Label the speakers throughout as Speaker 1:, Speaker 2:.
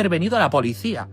Speaker 1: intervenido a la policía.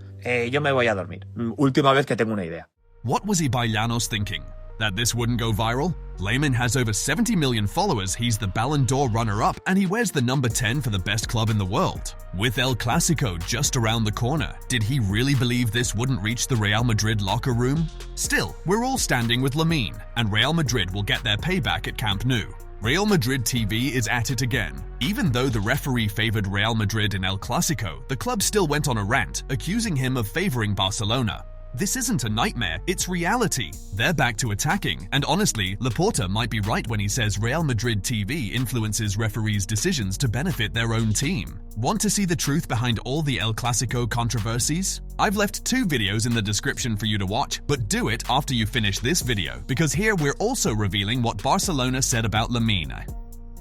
Speaker 1: Yo me voy a dormir. Última vez que tengo una idea.
Speaker 2: What was Ibañez thinking? That this wouldn't go viral? Lamine has over 70 million followers, he's the Ballon d'Or runner-up, and he wears the number 10 for the best club in the world. With El Clásico just around the corner, did he really believe this wouldn't reach the Real Madrid locker room? Still, we're all standing with Lamine, and Real Madrid will get their payback at Camp Nou. Real Madrid TV is at it again. Even though the referee favored Real Madrid in El Clásico, the club still went on a rant, accusing him of favoring Barcelona. This isn't a nightmare, it's reality. They're back to attacking, and honestly, Laporta might be right when he says Real Madrid TV influences referees' decisions to benefit their own team. Want to see the truth behind all the El Clásico controversies? I've left 2 videos in the description for you to watch, but do it after you finish this video, because here we're also revealing what Barcelona said about Lamine.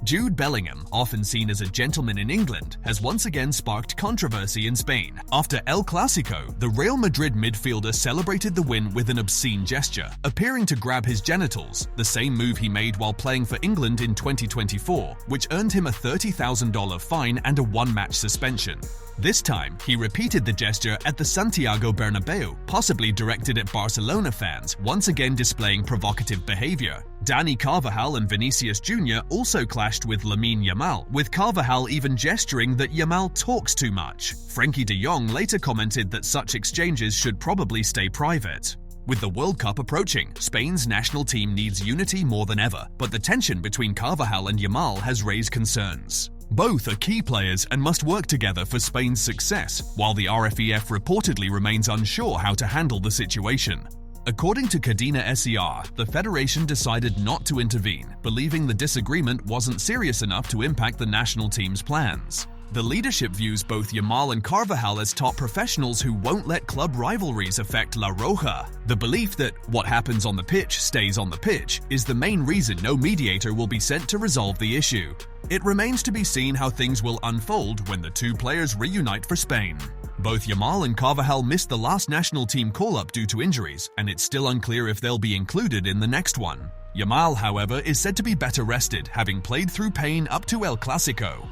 Speaker 2: Jude Bellingham, often seen as a gentleman in England, has once again sparked controversy in Spain. After El Clásico, the Real Madrid midfielder celebrated the win with an obscene gesture, appearing to grab his genitals, the same move he made while playing for England in 2024, which earned him a $30,000 fine and a 1-match suspension. This time, he repeated the gesture at the Santiago Bernabeu, possibly directed at Barcelona fans, once again displaying provocative behavior. Dani Carvajal and Vinicius Jr. also clashed with Lamine Yamal, with Carvajal even gesturing that Yamal talks too much. Frenkie de Jong later commented that such exchanges should probably stay private. With the World Cup approaching, Spain's national team needs unity more than ever, but the tension between Carvajal and Yamal has raised concerns. Both are key players and must work together for Spain's success, while the RFEF reportedly remains unsure how to handle the situation. According to Cadena SER, the federation decided not to intervene, believing the disagreement wasn't serious enough to impact the national team's plans. The leadership views both Yamal and Carvajal as top professionals who won't let club rivalries affect La Roja. The belief that what happens on the pitch stays on the pitch is the main reason no mediator will be sent to resolve the issue. It remains to be seen how things will unfold when the 2 players reunite for Spain. Both Yamal and Carvajal missed the last national team call-up due to injuries, and it's still unclear if they'll be included in the next one. Yamal, however, is said to be better rested, having played through pain up to El Clásico.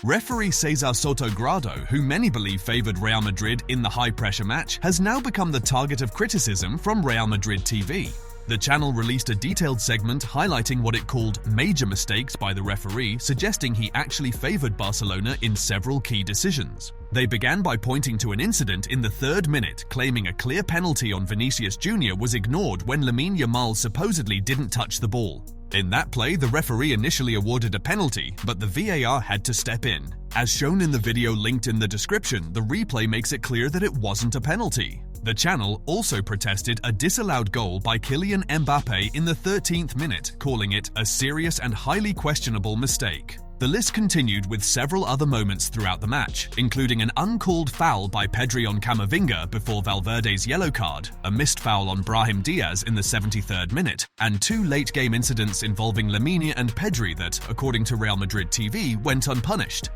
Speaker 2: Referee César Sotogrado, who many believe favored Real Madrid in the high-pressure match, has now become the target of criticism from Real Madrid TV. The channel released a detailed segment highlighting what it called major mistakes by the referee, suggesting he actually favored Barcelona in several key decisions. They began by pointing to an incident in the 3rd minute, claiming a clear penalty on Vinicius Jr. was ignored when Lamine Yamal supposedly didn't touch the ball. In that play, the referee initially awarded a penalty, but the VAR had to step in. As shown in the video linked in the description, the replay makes it clear that it wasn't a penalty. The channel also protested a disallowed goal by Kylian Mbappe in the 13th minute, calling it a serious and highly questionable mistake. The list continued with several other moments throughout the match, including an uncalled foul by Pedri on Camavinga before Valverde's yellow card, a missed foul on Brahim Diaz in the 73rd minute, and 2 late-game incidents involving Lamine and Pedri that, according to Real Madrid TV, went unpunished.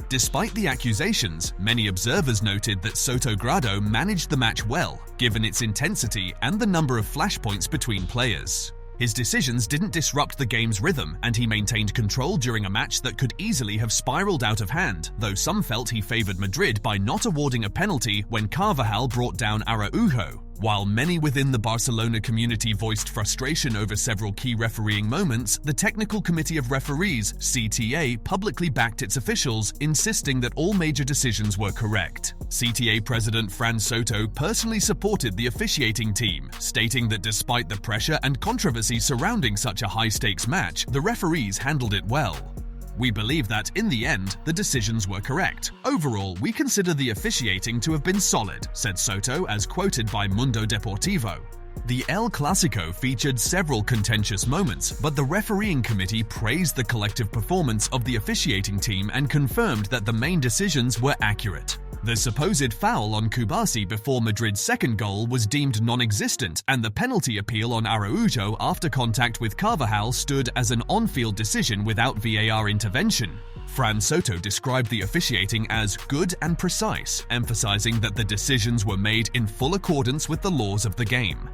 Speaker 2: Despite the accusations, many observers noted that Sotogrado managed the match well, given its intensity and the number of flashpoints between players. His decisions didn't disrupt the game's rhythm, and he maintained control during a match that could easily have spiraled out of hand, though some felt he favored Madrid by not awarding a penalty when Carvajal brought down Araujo. While many within the Barcelona community voiced frustration over several key refereeing moments, the Technical Committee of Referees, CTA, publicly backed its officials, insisting that all major decisions were correct. CTA President Fran Soto personally supported the officiating team, stating that despite the pressure and controversy surrounding such a high-stakes match, the referees handled it well. We believe that, in the end, the decisions were correct. Overall, we consider the officiating to have been solid, said Soto, as quoted by Mundo Deportivo. The El Clásico featured several contentious moments, but the refereeing committee praised the collective performance of the officiating team and confirmed that the main decisions were accurate. The supposed foul on Kubasi before Madrid's second goal was deemed non-existent, and the penalty appeal on Araujo after contact with Carvajal stood as an on-field decision without VAR intervention. Fran Soto described the officiating as good and precise, emphasizing that the decisions were made in full accordance with the laws of the game.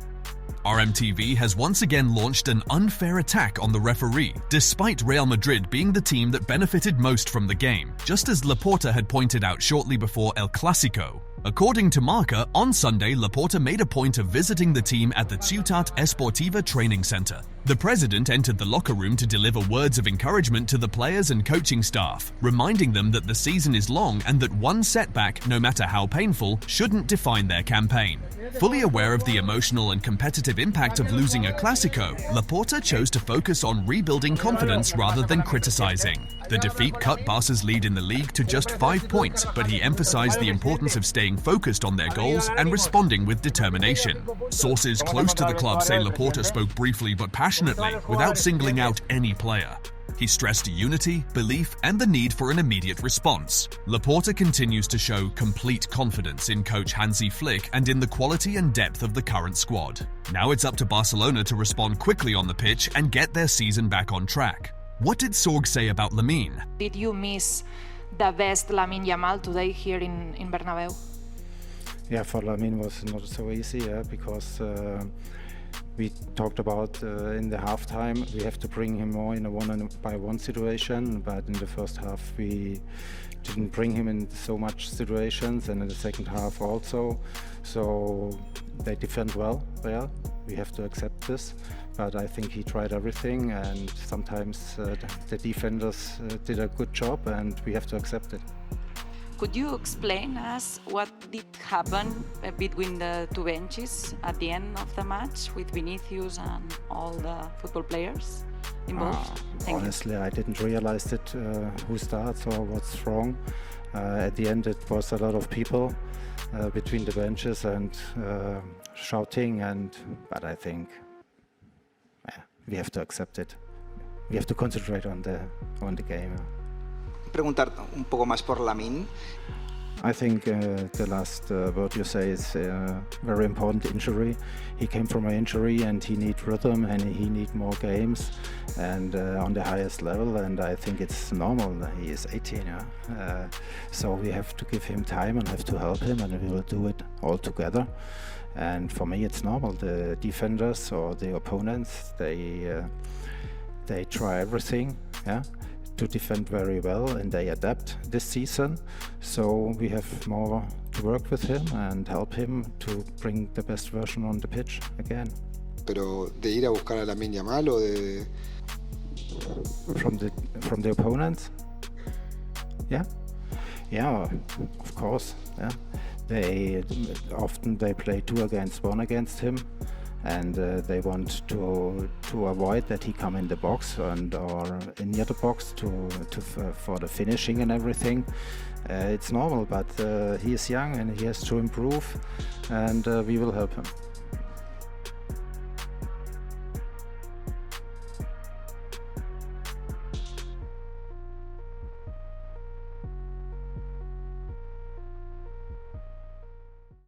Speaker 2: RMTV has once again launched an unfair attack on the referee, despite Real Madrid being the team that benefited most from the game, just as Laporta had pointed out shortly before El Clásico. According to Marca, on Sunday, Laporta made a point of visiting the team at the Ciutat Esportiva training center. The president entered the locker room to deliver words of encouragement to the players and coaching staff, reminding them that the season is long and that one setback, no matter how painful, shouldn't define their campaign. Fully aware of the emotional and competitive impact of losing a Clásico, Laporta chose to focus on rebuilding confidence rather than criticizing. The defeat cut Barca's lead in the league to just 5 points, but he emphasized the importance of staying focused on their goals and responding with determination. Sources close to the club say Laporta spoke briefly but passionately, without singling out any player. He stressed unity, belief, and the need for an immediate response. Laporta continues to show complete confidence in coach Hansi Flick and in the quality and depth of the current squad. Now it's up to Barcelona to respond quickly on the pitch and get their season back on track. What did Sorg say about Lamine?
Speaker 3: Did you miss the best Lamine Yamal today here in Bernabeu?
Speaker 4: Yeah, for Lamine was not so easy, because we talked about in the halftime we have to bring him more in a one-by-one situation, but in the first half we didn't bring him in so much situations, and in the second half also. So they defend well there. We have to accept this. But I think he tried everything, and sometimes the defenders did a good job, and we have to accept it.
Speaker 3: Could you explain us what did happen between the two benches at the end of the match with Vinicius and all the football players involved?
Speaker 4: Honestly, I didn't realize it, who starts or what's wrong. At the end, it was a lot of people between the benches and shouting, but I think we have to accept it. We have to concentrate on the game.
Speaker 5: Preguntar un poco más por Lamine.
Speaker 4: I think the last word you say is a very important injury. He came from an injury and he needs rhythm and he needs more games and on the highest level, and I think it's normal. He is 18, so we have to give him time and have to help him, and we will do it all together. And for me it's normal. The defenders or the opponents, they try everything, to defend very well, and they adapt this season. So we have more to work with him and help him to bring the best version on the pitch again.
Speaker 6: Pero de ir a buscar a Lamine Yamal o de...
Speaker 4: From the opponents? Yeah, of course. Yeah, they play 2 against 1 against him. And they want to avoid that he come in the box or near the box for the finishing and everything. It's normal, but he is young and he has to improve, and we will help him.